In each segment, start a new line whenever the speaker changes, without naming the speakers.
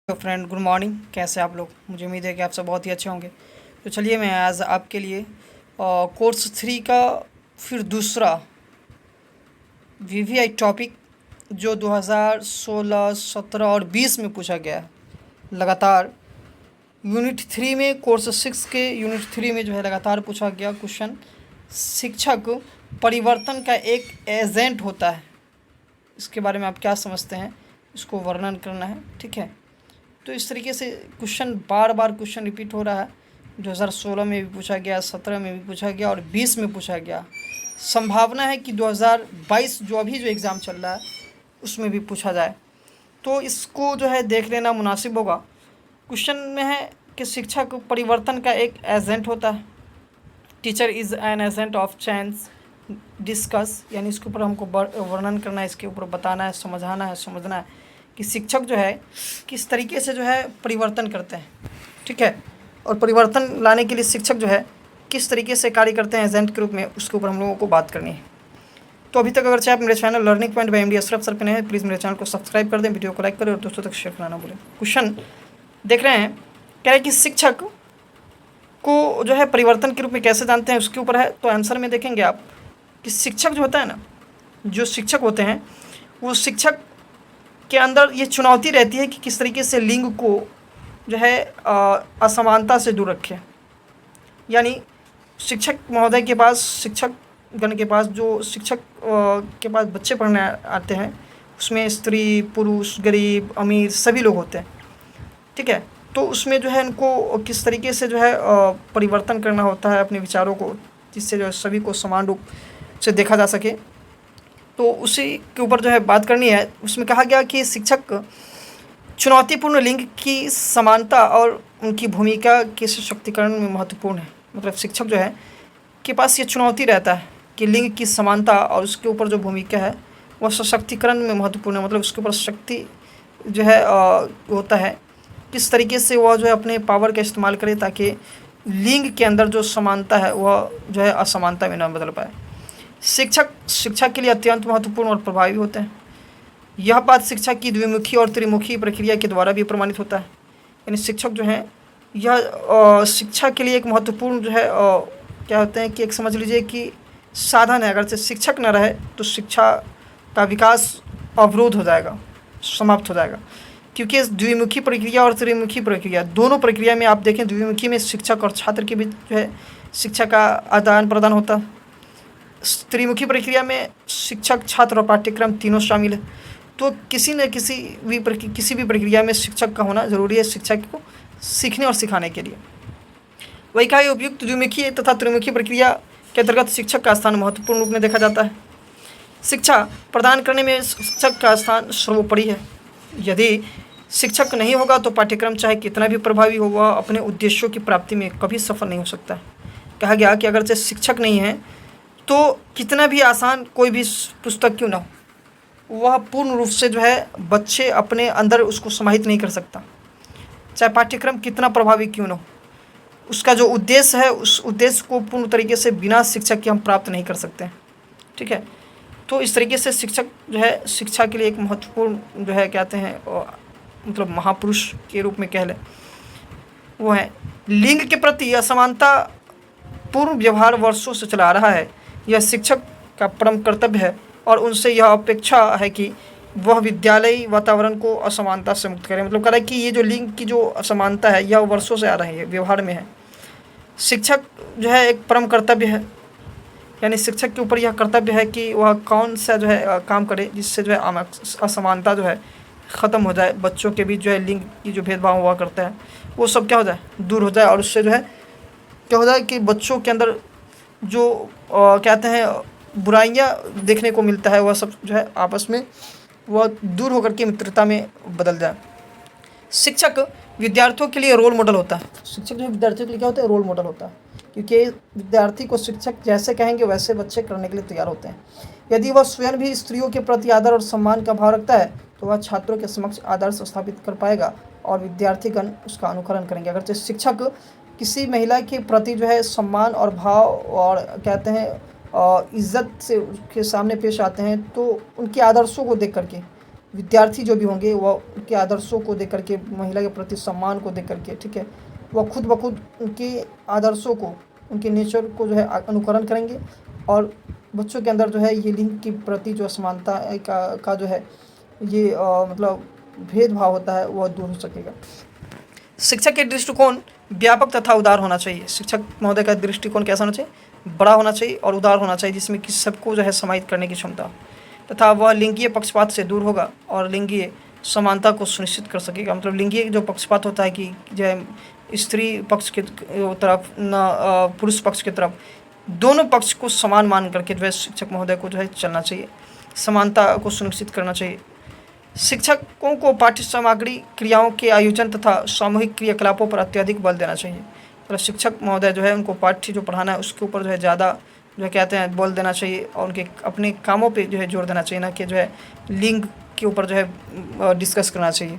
तो friend good morning. कैसे आप लोग? मुझे उम्मीद है कि आप सब बहुत ही अच्छे होंगे। तो चलिए मैं आज आपके लिए कोर्स 3 का फिर दूसरा वीवीआई टॉपिक जो 2016, 17 और 20 में पूछा गया है लगातार। यूनिट 3 में कोर्स 6 के यूनिट 3 में जो है लगातार पूछा गया क्वेश्चन, शिक्षक परिवर्तन का एक एजेंट होता है। इसके बारे में आप क्या समझते हैं, इसको वर्णन करना है। ठीक है, तो इस तरीके से क्वेश्चन बार बार क्वेश्चन रिपीट हो रहा है। 2016 में भी पूछा गया, 17 में भी पूछा गया और 20 में पूछा गया। संभावना है कि 2022 जो अभी जो एग्ज़ाम चल रहा है उसमें भी पूछा जाए, तो इसको जो है देख लेना मुनासिब होगा। क्वेश्चन में है कि शिक्षक परिवर्तन का एक एजेंट होता है। Teacher is an agent of change discuss, यानी इसके ऊपर हमको वर्णन करना है, इसके ऊपर बताना है, समझाना है, समझना है कि शिक्षक जो है किस तरीके से जो है परिवर्तन करते हैं। ठीक है, और परिवर्तन लाने के लिए शिक्षक जो है किस तरीके से कार्य करते हैं एजेंट के रूप में, उसके ऊपर हम लोगों को बात करनी है। तो अभी तक अगर चाहे आप मेरे channel learning point by MD Ashraf sir पे नए हैं, प्लीज़ मेरे चैनल को सब्सक्राइब कर दें, वीडियो को लाइक करें और दोस्तों तक शेयर करना ना भूलें। क्वेश्चन देख रहे हैं, कह रहे हैं कि शिक्षक को जो है परिवर्तन के रूप में कैसे जानते हैं, उसके ऊपर है। तो आंसर में देखेंगे आप कि शिक्षक जो होता है ना, जो शिक्षक होते हैं वो शिक्षक के अंदर ये चुनौती रहती है कि किस तरीके से लिंग को जो है असमानता से दूर रखें। यानी शिक्षक महोदय के पास, शिक्षक गण के पास, जो शिक्षक के पास बच्चे पढ़ने आते हैं उसमें स्त्री, पुरुष, गरीब, अमीर सभी लोग होते हैं। ठीक है, तो उसमें जो है इनको किस तरीके से जो है परिवर्तन करना होता है अपने विचारों को, जिससे जो है सभी को समान रूप से देखा जा सके। तो उसी के ऊपर जो है बात करनी है। उसमें कहा गया कि शिक्षक चुनौतीपूर्ण लिंग की समानता और उनकी भूमिका के सशक्तिकरण में महत्वपूर्ण है। मतलब शिक्षक जो है के पास ये चुनौती रहता है कि लिंग की समानता और उसके ऊपर जो भूमिका है वह सशक्तिकरण में महत्वपूर्ण है। मतलब उसके ऊपर शक्ति जो है होता है, किस तरीके से वह जो है अपने पावर का इस्तेमाल करे ताकि लिंग के अंदर जो समानता है वह जो है असमानता में न बदल पाए। शिक्षक शिक्षा के लिए अत्यंत महत्वपूर्ण और प्रभावी होते हैं। यह बात शिक्षा की द्विमुखी और त्रिमुखी प्रक्रिया के द्वारा भी प्रमाणित होता है। यानी शिक्षक जो हैं यह शिक्षा के लिए एक महत्वपूर्ण जो है क्या होते हैं कि एक समझ लीजिए कि साधन है। अगर से शिक्षक न रहे तो शिक्षा का विकास अवरोध हो जाएगा, समाप्त हो जाएगा। क्योंकि द्विमुखी प्रक्रिया और त्रिमुखी प्रक्रिया, दोनों प्रक्रिया में आप देखें, द्विमुखी में शिक्षक और छात्र के बीच जो है शिक्षा का आदान प्रदान होता है। त्रिमुखी प्रक्रिया में शिक्षक, छात्र और पाठ्यक्रम तीनों शामिल है। तो किसी न किसी भी प्रक्रिया में शिक्षक का होना ज़रूरी है, शिक्षा को सीखने और सिखाने के लिए। वही कहा उपयुक्त द्विमुखी तथा त्रिमुखी प्रक्रिया के अंतर्गत शिक्षक का स्थान महत्वपूर्ण रूप में देखा जाता है। शिक्षा प्रदान करने में शिक्षक का स्थान सर्वोपरि है। यदि शिक्षक नहीं होगा तो पाठ्यक्रम चाहे कितना भी प्रभावी हो वह अपने उद्देश्यों की प्राप्ति में कभी सफल नहीं हो सकता। कहा गया कि अगर से शिक्षक नहीं है तो कितना भी आसान कोई भी पुस्तक क्यों ना हो, वह पूर्ण रूप से जो है बच्चे अपने अंदर उसको समाहित नहीं कर सकता। चाहे पाठ्यक्रम कितना प्रभावी क्यों ना हो, उसका जो उद्देश्य है उस उद्देश्य को पूर्ण तरीके से बिना शिक्षक के हम प्राप्त नहीं कर सकते हैं। ठीक है, तो इस तरीके से शिक्षक जो है शिक्षा के लिए एक महत्वपूर्ण जो है कहते हैं मतलब महापुरुष के रूप में कह लें वो है। लिंग के प्रति असमानता पूर्ण व्यवहार वर्षों से चला आ रहा है। यह शिक्षक का परम कर्तव्य है और उनसे यह अपेक्षा है कि वह विद्यालयी वातावरण को असमानता से मुक्त करें। मतलब कह रहा है कि ये जो लिंग की जो असमानता है यह वर्षों से आ रही है, व्यवहार में है। शिक्षक जो है एक परम कर्तव्य है, यानी शिक्षक के ऊपर यह कर्तव्य है कि वह कौन सा जो है काम करे जिससे जो है असमानता जो है ख़त्म हो जाए। बच्चों के बीच जो है लिंग की जो भेदभाव हुआ करता है वो सब क्या हो जाए, दूर हो जाए। और उससे जो है क्या हो जाए कि बच्चों के अंदर जो कहते हैं बुराइयां देखने को मिलता है वह सब जो है आपस में वह दूर होकर के मित्रता में बदल जाए। शिक्षक विद्यार्थियों के लिए रोल मॉडल होता है। शिक्षक जो विद्यार्थियों के लिए क्या होता है, रोल मॉडल होता है। क्योंकि विद्यार्थी को शिक्षक जैसे कहेंगे वैसे बच्चे करने के लिए तैयार होते हैं। यदि वह स्वयं भी स्त्रियों के प्रति आदर और सम्मान का भाव रखता है तो वह छात्रों के समक्ष आदर्श स्थापित कर पाएगा और विद्यार्थीगण उसका अनुकरण करेंगे। अगर शिक्षक किसी महिला के प्रति जो है सम्मान और भाव और कहते हैं इज्जत से उसके सामने पेश आते हैं तो उनके आदर्शों को देख करके विद्यार्थी जो भी होंगे वह उनके आदर्शों को देख करके, महिला के प्रति सम्मान को देख करके, ठीक है, वह खुद ब खुद उनके आदर्शों को, उनके नेचर को जो है अनुकरण करेंगे और बच्चों के अंदर जो है ये लिंग के प्रति जो असमानता का जो है ये मतलब भेदभाव होता है वह दूर हो सकेगा। शिक्षक के दृष्टिकोण व्यापक तथा उदार होना चाहिए। शिक्षक महोदय का दृष्टिकोण कैसा होना चाहिए? बड़ा होना चाहिए और उदार होना चाहिए, जिसमें कि सबको जो है समाहित करने की क्षमता, तथा वह लिंगीय पक्षपात से दूर होगा और लिंगीय समानता को सुनिश्चित कर सकेगा। मतलब लिंगीय जो पक्षपात होता है कि जो है स्त्री पक्ष की तरफ न पुरुष पक्ष की तरफ, दोनों पक्ष को समान मान करके जो है शिक्षक महोदय को जो है चलना चाहिए, समानता को सुनिश्चित करना चाहिए। शिक्षकों को पाठ्य सामग्री, क्रियाओं के आयोजन तथा सामूहिक क्रियाकलापों पर अत्यधिक बल देना चाहिए। मतलब शिक्षक महोदय जो है उनको पाठ्य जो पढ़ाना है उसके ऊपर जो है ज़्यादा जो है कहते हैं बल देना चाहिए और उनके अपने कामों पे जो है जोर देना चाहिए, ना कि जो है लिंग के ऊपर जो है डिस्कस करना चाहिए।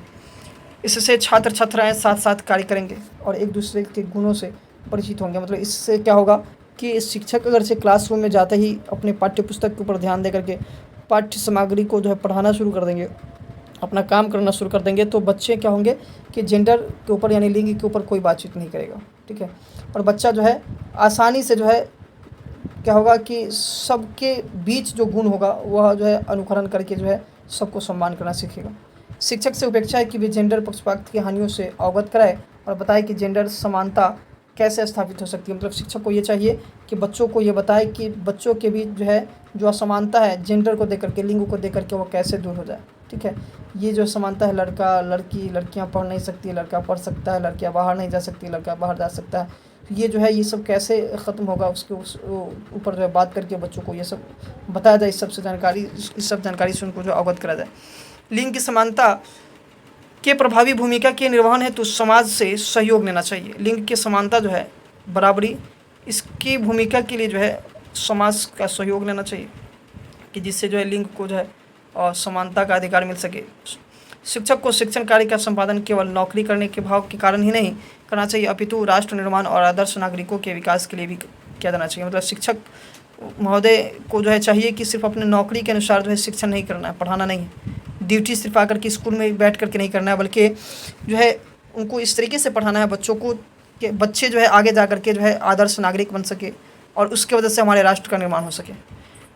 इससे छात्र छात्राएँ साथ साथ कार्य करेंगे और एक दूसरे के गुणों से परिचित होंगे। मतलब इससे क्या होगा कि शिक्षक अगर से क्लासरूम में जाते ही अपने पाठ्य पुस्तक के ऊपर ध्यान दे करके पाठ्य सामग्री को जो है पढ़ाना शुरू कर देंगे, अपना काम करना शुरू कर देंगे, तो बच्चे क्या होंगे कि जेंडर के ऊपर यानी लिंग के ऊपर कोई बातचीत नहीं करेगा, ठीक है। और बच्चा जो है आसानी से जो है क्या होगा कि सबके बीच जो गुण होगा वह जो है अनुकरण करके जो है सबको सम्मान करना सीखेगा। शिक्षक से अपेक्षा है कि वे जेंडर पक्षपात की हानियों से अवगत कराए और बताए कि जेंडर समानता कैसे स्थापित हो सकती है। मतलब शिक्षक को ये चाहिए कि बच्चों को ये बताए कि बच्चों के बीच जो है जो असमानता है जेंडर को देख करके, लिंग को देख करके वो कैसे दूर हो जाए, ठीक है। ये जो समानता है, लड़का लड़की, लड़कियां पढ़ नहीं सकती, लड़का पढ़ सकता है, लड़कियां बाहर नहीं जा सकती, लड़का बाहर जा सकता है, ये जो है ये सब कैसे ख़त्म होगा उसके ऊपर जो है बात करके बच्चों को ये सब बताया जाए। इस सब जानकारी से उनको जो अवगत करा जाए। लिंग की समानता के प्रभावी भूमिका के निर्वहन हेतु समाज से सहयोग लेना चाहिए। लिंग की समानता जो है बराबरी, इसकी भूमिका के लिए जो है समाज का सहयोग लेना चाहिए कि जिससे जो है लिंग को जो है और समानता का अधिकार मिल सके। शिक्षक को शिक्षण कार्य का संपादन केवल नौकरी करने के भाव के कारण ही नहीं करना चाहिए, अपितु राष्ट्र निर्माण और आदर्श नागरिकों के विकास के लिए भी किया जाना चाहिए। मतलब शिक्षक महोदय को जो है चाहिए कि सिर्फ अपने नौकरी के अनुसार जो है शिक्षण नहीं करना है, पढ़ाना नहीं है, ड्यूटी सिर्फ आकर के स्कूल में बैठ करके नहीं करना है, बल्कि जो है उनको इस तरीके से पढ़ाना है बच्चों को कि बच्चे जो है आगे जा कर के जो है आदर्श नागरिक बन सके और उसके वजह से हमारे राष्ट्र का निर्माण हो सके।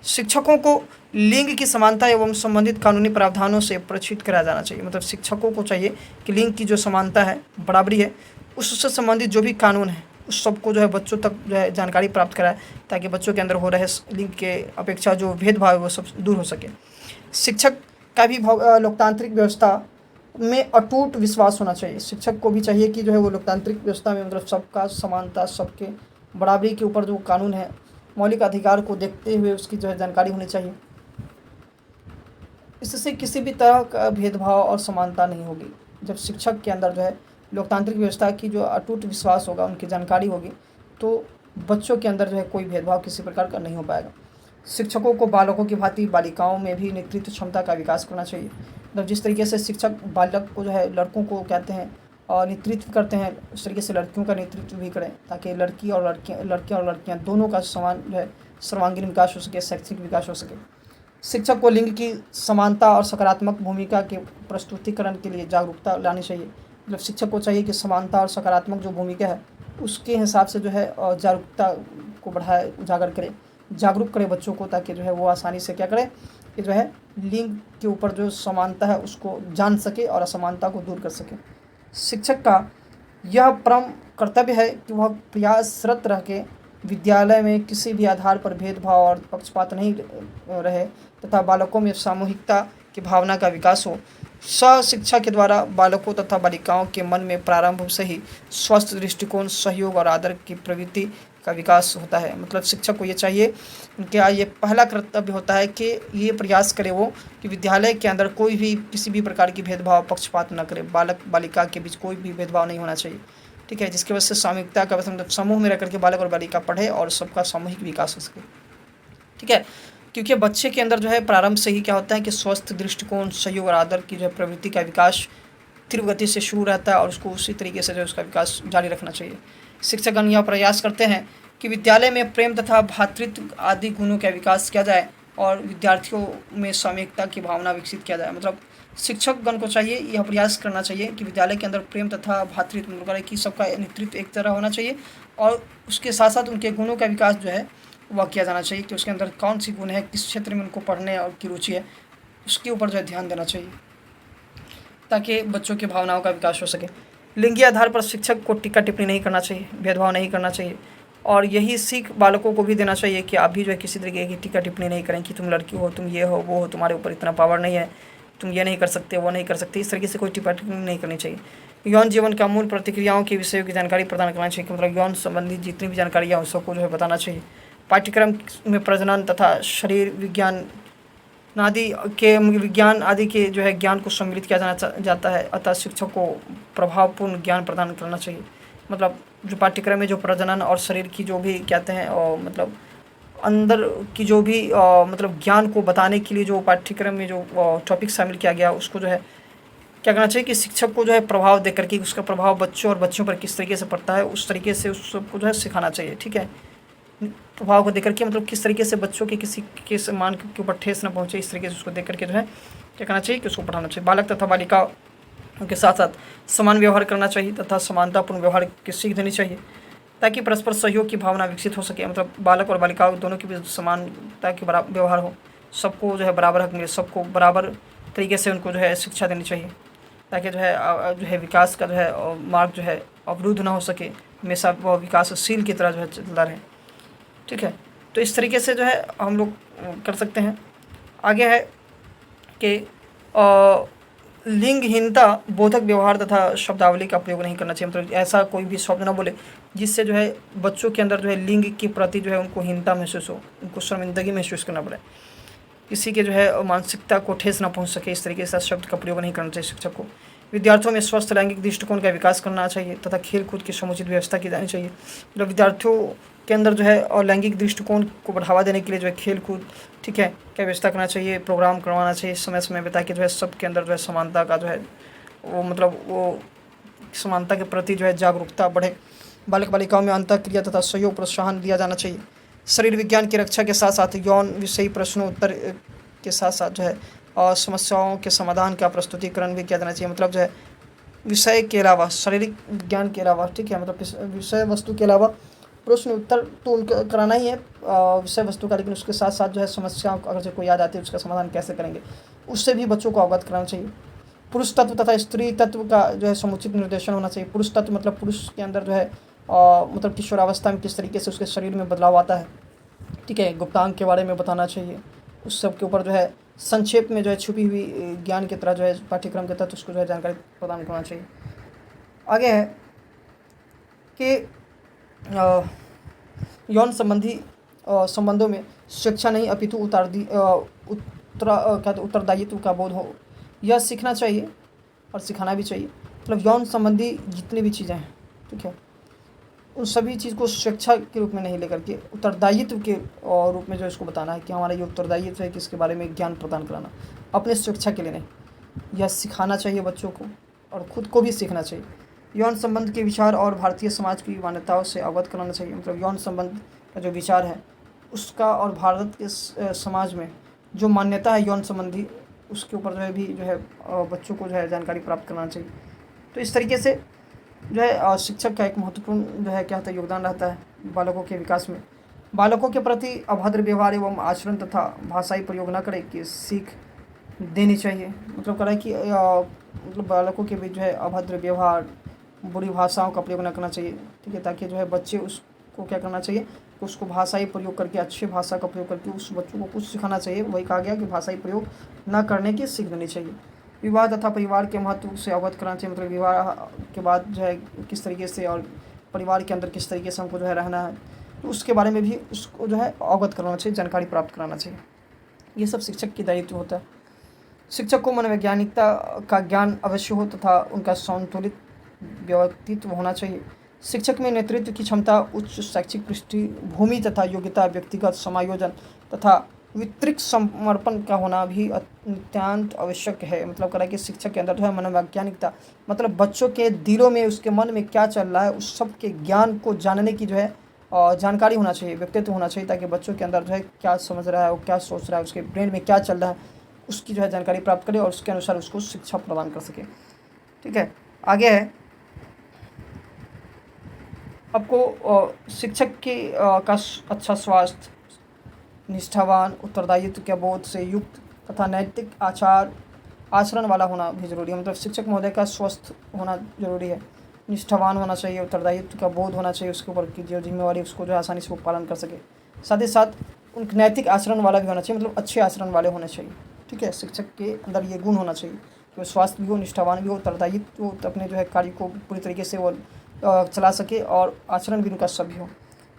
शिक्षकों को लिंग की समानता एवं संबंधित कानूनी प्रावधानों से परिचित कराया जाना चाहिए। मतलब शिक्षकों को चाहिए कि लिंग की जो समानता है, बराबरी है, उससे संबंधित जो भी कानून है उस सबको जो है बच्चों तक जो है जानकारी प्राप्त कराए, ताकि बच्चों के अंदर हो रहे लिंग के अपेक्षा जो भेदभाव है वो सब दूर हो सके। शिक्षक का भी लोकतांत्रिक व्यवस्था में अटूट विश्वास होना चाहिए। शिक्षक को भी चाहिए कि जो है वो लोकतांत्रिक व्यवस्था में मतलब सबका समानता, सबके बराबरी के ऊपर जो कानून है, मौलिक अधिकार को देखते हुए उसकी जो है जानकारी होनी चाहिए। इससे किसी भी तरह का भेदभाव और समानता नहीं होगी। जब शिक्षक के अंदर जो है लोकतांत्रिक व्यवस्था की जो अटूट विश्वास होगा, उनकी जानकारी होगी, तो बच्चों के अंदर जो है कोई भेदभाव किसी प्रकार का नहीं हो पाएगा। शिक्षकों को बालकों की भांति बालिकाओं में भी नेतृत्व क्षमता का विकास करना चाहिए। मतलब जिस तरीके से शिक्षक बालक को जो है लड़कों को कहते हैं और नेतृत्व करते हैं, उस तरीके से लड़कियों का नेतृत्व भी करें, ताकि लड़कियां और लड़कियां दोनों का समान जो है सर्वांगीण विकास हो सके, शैक्षिक विकास हो सके। शिक्षक को लिंग की समानता और सकारात्मक भूमिका के प्रस्तुतिकरण के लिए जागरूकता लानी चाहिए। मतलब शिक्षक को चाहिए कि समानता और सकारात्मक जो भूमिका है उसके हिसाब से जो है जागरूकता को बढ़ाए, उजागर करे, जागरूक करे बच्चों को, ताकि जो है वो आसानी से क्या करे कि जो है लिंग के ऊपर जो समानता है उसको जान सके और असमानता को दूर कर सके। शिक्षक का यह परम कर्तव्य है कि वह प्रयासरत रह के विद्यालय में किसी भी आधार पर भेदभाव और पक्षपात नहीं रहे तथा बालकों में सामूहिकता की भावना का विकास हो। शिक्षा के द्वारा बालकों तथा बालिकाओं के मन में प्रारंभ से ही स्वस्थ दृष्टिकोण, सहयोग और आदर की प्रवृत्ति का विकास होता है। मतलब शिक्षक को ये चाहिए, क्या ये पहला कर्तव्य होता है कि ये प्रयास करे वो कि विद्यालय के अंदर कोई भी किसी भी प्रकार की भेदभाव, पक्षपात न करे, बालक बालिका के बीच कोई भी भेदभाव नहीं होना चाहिए, ठीक है, जिसकी वजह से सामूहिकता का मतलब समूह में रह करके बालक और बालिका पढ़े और सबका सामूहिक विकास हो सके, ठीक है। क्योंकि बच्चे के अंदर जो है प्रारंभ से ही क्या होता है कि स्वस्थ दृष्टिकोण, सहयोग और आदर की जो है प्रवृत्ति का विकास तीव्र गति से शुरू रहता है और उसको उसी तरीके से जो उसका विकास जारी रखना चाहिए। शिक्षकगण यह प्रयास करते हैं कि विद्यालय में प्रेम तथा भ्रातृत्व आदि गुणों का विकास किया जाए और विद्यार्थियों में सामूहिकता की भावना विकसित किया जाए। मतलब शिक्षकगण को चाहिए यह प्रयास करना चाहिए कि विद्यालय के अंदर प्रेम तथा भ्रातृत्व मतलब की सबका नेतृत्व एक तरह होना चाहिए, और उसके साथ साथ उनके गुणों का विकास जो है वह किया जाना चाहिए कि उसके अंदर कौन सी गुण है, किस क्षेत्र में उनको पढ़ने और की रुचि है, उसके ऊपर जो है ध्यान देना चाहिए ताकि बच्चों की भावनाओं का विकास हो सके। लिंगीय आधार पर शिक्षक को टीका टिप्पणी नहीं करना चाहिए, भेदभाव नहीं करना चाहिए, और यही सीख बालकों को भी देना चाहिए कि आप भी जो है किसी तरीके की टीका टिप्पणी नहीं करें कि तुम लड़की हो, तुम ये हो वो हो, तुम्हारे ऊपर इतना पावर नहीं है, तुम ये नहीं कर सकते वो नहीं कर सकते, इस तरीके से कोई टिप्पणी नहीं करनी चाहिए। यौन जीवन का मूल प्रतिक्रियाओं के विषयों की जानकारी प्रदान करना चाहिए, मतलब यौन संबंधी जितनी भी जानकारियाँ उन सबको जो है बताना चाहिए। पाठ्यक्रम में प्रजनन तथा शरीर विज्ञान आदि के जो है ज्ञान को सम्मिलित किया जाता है, अतः शिक्षक को प्रभावपूर्ण ज्ञान प्रदान करना चाहिए। मतलब जो पाठ्यक्रम में जो प्रजनन और शरीर की जो भी कहते हैं और मतलब अंदर की जो भी मतलब ज्ञान को बताने के लिए जो पाठ्यक्रम में जो टॉपिक शामिल किया गया उसको जो है क्या करना चाहिए कि शिक्षक को जो है प्रभाव दे करके उसका प्रभाव बच्चों और बच्चों पर किस तरीके से पड़ता है उस तरीके से उस सबको जो है सिखाना चाहिए। ठीक है, प्रभाव को देकर के मतलब किस तरीके से बच्चों के किसी के सम्मान के ऊपर ठेस न पहुँचे, इस तरीके से उसको देख करके जो है क्या करना चाहिए कि उसको पढ़ाना चाहिए। बालक तथा बालिका के साथ साथ समान व्यवहार करना चाहिए तथा समानतापूर्ण व्यवहार की सीख देनी चाहिए ताकि परस्पर सहयोग की भावना विकसित हो सके। मतलब बालक और बालिका दोनों के बीच समानता के बराबर व्यवहार हो, सबको जो है बराबर हक मिले, सबको बराबर तरीके से उनको जो है शिक्षा देनी चाहिए ताकि जो है विकास का जो है मार्ग जो है अवरुद्ध ना हो सके, हमेशा वह विकासशील की तरह जो है चलता रहे। ठीक है, तो इस तरीके से जो है हम लोग कर सकते हैं। आगे है कि लिंगहीनता बोधक व्यवहार तथा शब्दावली का प्रयोग नहीं करना चाहिए, मतलब ऐसा कोई भी शब्द ना बोले जिससे जो है बच्चों के अंदर जो है लिंग के प्रति जो है उनको हीनता महसूस हो, उनको शर्मिंदगी महसूस करना पड़े, किसी के जो है मानसिकता को ठेस ना पहुंच सके, इस तरीके से शब्द का प्रयोग नहीं करना चाहिए। शिक्षक को विद्यार्थियों में स्वस्थ लैंगिक दृष्टिकोण का विकास करना चाहिए तथा खेल कूद की समुचित व्यवस्था की जानी चाहिए। मतलब विद्यार्थियों के अंदर जो है और लैंगिक दृष्टिकोण को बढ़ावा देने के लिए जो है खेल कूद ठीक है क्या व्यवस्था करना चाहिए, प्रोग्राम करवाना चाहिए समय समय पे ताकि जो है सबके अंदर जो है समानता का जो है वो समानता के प्रति जो है जागरूकता बढ़े। बालक बालिकाओं में अंतःक्रिया तथा सहयोग प्रोत्साहन दिया जाना चाहिए। शरीर विज्ञान की रक्षा के साथ साथ यौन विषयी प्रश्नों उत्तर के साथ साथ जो है और समस्याओं के समाधान का प्रस्तुतिकरण भी किया जाना चाहिए। मतलब जो है विषय के अलावा शारीरिक विज्ञान के अलावा ठीक है मतलब विषय वस्तु के अलावा प्रश्न उत्तर तो उनका कराना ही है विषय वस्तु का, लेकिन उसके साथ साथ जो है समस्याओं अगर जो कोई याद आती है उसका समाधान कैसे करेंगे उससे भी बच्चों को अवगत कराना चाहिए। पुरुष तत्व तथा स्त्री तत्व का जो है समुचित निर्देशन होना चाहिए। पुरुष तत्व मतलब पुरुष के अंदर जो है मतलब किशोरावस्था में किस तरीके से उसके शरीर में बदलाव आता है, ठीक है, गुप्तांग के बारे में बताना चाहिए। उस सब के ऊपर जो है संक्षेप में जो है छुपी हुई ज्ञान की तरह जो है पाठ्यक्रम के तहत उसको जो है जानकारी प्रदान करना चाहिए। आगे है कि यौन संबंधी संबंधों में शिक्षा नहीं अपितु उत्तरदायित्व का बोध हो, यह सीखना चाहिए और सिखाना भी चाहिए। मतलब यौन संबंधी जितनी भी चीज़ें हैं ठीक है उन सभी चीज़ को शिक्षा के रूप में नहीं लेकर के उत्तरदायित्व के रूप में जो इसको बताना है कि हमारा ये उत्तरदायित्व है कि इसके बारे में ज्ञान प्रदान कराना, अपने शिक्षा के लिए नहीं, यह सिखाना चाहिए बच्चों को और ख़ुद को भी सीखना चाहिए। यौन संबंध के विचार और भारतीय समाज की मान्यताओं से अवगत कराना चाहिए। मतलब यौन संबंध का जो विचार है उसका और भारत के समाज में जो मान्यता है यौन संबंधी उसके ऊपर जो है भी जो है बच्चों को जो है जानकारी प्राप्त कराना चाहिए। तो इस तरीके से जो है शिक्षक का एक महत्वपूर्ण जो है क्या होता है योगदान रहता है बालकों के विकास में। बालकों के प्रति अभद्र व्यवहार एवं आचरण तथा भाषाई प्रयोग न करें कि सीख देनी चाहिए। मतलब करें कि मतलब बालकों के बीच जो है अभद्र व्यवहार बुरी भाषाओं का प्रयोग न करना चाहिए, ठीक है, ताकि जो है बच्चे उसको क्या करना चाहिए उसको भाषाई प्रयोग करके अच्छी भाषा का प्रयोग करके उस बच्चों को कुछ सिखाना चाहिए। वही कहा गया कि भाषाई प्रयोग न करने की सीख देनी चाहिए। विवाह तथा परिवार के महत्व से अवगत कराना चाहिए। मतलब विवाह के बाद जो है किस तरीके से और परिवार के अंदर किस तरीके से हमको जो है रहना है तो उसके बारे में भी उसको जो है अवगत कराना चाहिए, जानकारी प्राप्त कराना चाहिए। ये सब शिक्षक की दायित्व होता है। शिक्षक को मनोवैज्ञानिकता का ज्ञान अवश्य हो तथा उनका संतुलित व्यक्तित्व होना चाहिए। शिक्षक में नेतृत्व की क्षमता, उच्च शैक्षिक पृष्ठभूमि तथा योग्यता, व्यक्तिगत समायोजन तथा वितरित समर्पण का होना भी अत्यंत आवश्यक है। मतलब करा कि शिक्षक के अंदर जो है मनोवैज्ञानिकता मतलब बच्चों के दिलों में उसके मन में क्या चल रहा है उस सब के ज्ञान को जानने की जो है जानकारी होना चाहिए, व्यक्तित्व होना चाहिए ताकि बच्चों के अंदर जो है क्या समझ रहा है वो क्या सोच रहा है उसके ब्रेन में क्या चल रहा है उसकी जो है जानकारी प्राप्त करे और उसके अनुसार उसको शिक्षा प्रदान कर सके। ठीक है, आगे है आपको शिक्षक की का अच्छा स्वास्थ्य, निष्ठावान, उत्तरदायित्व के बोध से युक्त तथा नैतिक आचरण वाला होना भी जरूरी है। मतलब शिक्षक महोदय का स्वस्थ होना जरूरी है, निष्ठावान होना चाहिए, उत्तरदायित्व का बोध होना चाहिए उसके ऊपर की जो जिम्मेवारी उसको जो है आसानी से वो पालन कर सके। साथ ही साथ उनके नैतिक आचरण वाला भी होना चाहिए, मतलब अच्छे आचरण वाले होने चाहिए। ठीक है, शिक्षक के अंदर ये गुण होना चाहिए कि वो स्वास्थ्य भी हो, निष्ठावान भी हो, उत्तरदायित्व तो अपने जो है कार्य को पूरी तरीके से वो चला सके और आचरण भी उनका सभी हो।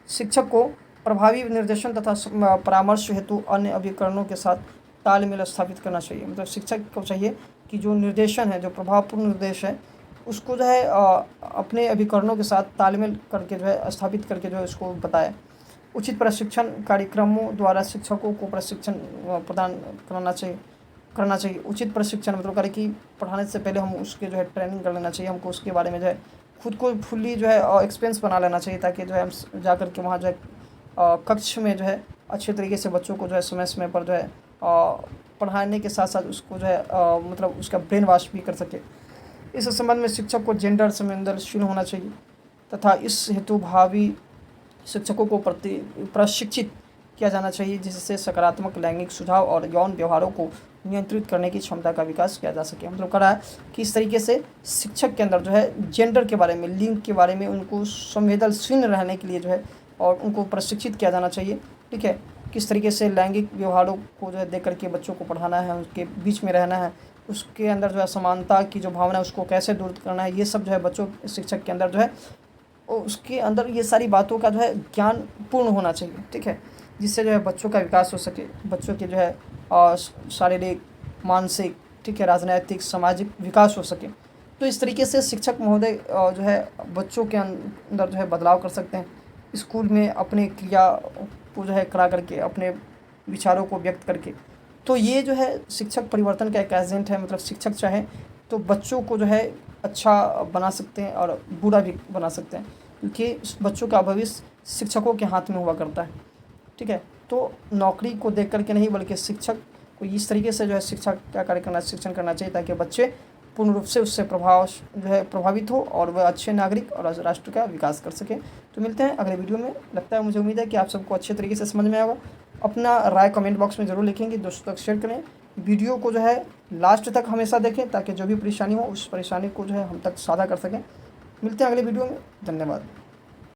शिक्षक को प्रभावी निर्देशन तथा परामर्श हेतु अन्य अभिकरणों के साथ तालमेल स्थापित करना चाहिए। मतलब शिक्षक को चाहिए कि जो निर्देशन है, जो प्रभावपूर्ण निर्देश है, उसको जो है अपने अभिकरणों के साथ तालमेल करके जो है स्थापित करके जो है उसको बताए। उचित प्रशिक्षण कार्यक्रमों द्वारा शिक्षकों को प्रशिक्षण प्रदान करना चाहिए। उचित प्रशिक्षण मतलब करे कि पढ़ाने से पहले हम उसके जो है ट्रेनिंग कर लेना चाहिए, हमको उसके बारे में जो है खुद को फुल्ली जो है एक्सपीरियंस बना लेना चाहिए, ताकि जो है हम जा कर के वहाँ जो है कक्ष में जो है अच्छे तरीके से बच्चों को जो है समय पर जो है पढ़ाने के साथ साथ उसको जो है मतलब उसका ब्रेन वॉश भी कर सके। इस संबंध में शिक्षक को जेंडर संवेदनशील होना चाहिए तथा इस हेतु भावी शिक्षकों को प्रशिक्षित किया जाना चाहिए, जिससे सकारात्मक लैंगिक सुझाव और यौन व्यवहारों को नियंत्रित करने की क्षमता का विकास किया जा सके। मतलब कह रहा है कि इस तरीके से शिक्षक के अंदर जो है जेंडर के बारे में, लिंग के बारे में उनको संवेदनशील रहने के लिए जो है और उनको प्रशिक्षित किया जाना चाहिए। ठीक है, किस तरीके से लैंगिक व्यवहारों को जो है देख करके बच्चों को पढ़ाना है, उसके बीच में रहना है, उसके अंदर जो है समानता की जो भावना है उसको कैसे दूर करना है, ये सब जो है बच्चों शिक्षक के अंदर जो है उसके अंदर ये सारी बातों का जो है ज्ञान पूर्ण होना चाहिए। ठीक है, जिससे जो है बच्चों का विकास हो सके, बच्चों के जो है शारीरिक, मानसिक, ठीक है, राजनैतिक, सामाजिक विकास हो सके। तो इस तरीके से शिक्षक महोदय जो है बच्चों के अंदर जो है बदलाव कर सकते हैं, स्कूल में अपने क्रिया को जो है करा करके, अपने विचारों को व्यक्त करके। तो ये जो है शिक्षक परिवर्तन का एक एजेंट है। मतलब शिक्षक चाहे तो बच्चों को जो है अच्छा बना सकते हैं और बुरा भी बना सकते हैं, क्योंकि बच्चों का भविष्य शिक्षकों के हाथ में हुआ करता है। ठीक है, तो नौकरी को देख करके नहीं, बल्कि शिक्षक को इस तरीके से जो है शिक्षा का कार्य करना, शिक्षण करना चाहिए, ताकि बच्चे पूर्ण रूप से उससे प्रभावित हो और वह अच्छे नागरिक और राष्ट्र का विकास कर सकें। तो मिलते हैं अगले वीडियो में। लगता है, मुझे उम्मीद है कि आप सबको अच्छे तरीके से समझ में आएगा। अपना राय कमेंट बॉक्स में ज़रूर लिखेंगे, दोस्तों तक शेयर करें, वीडियो को जो है लास्ट तक हमेशा देखें, ताकि जो भी परेशानी हो उस परेशानी को जो है हम तक साझा कर सकें। मिलते हैं अगले वीडियो में, धन्यवाद।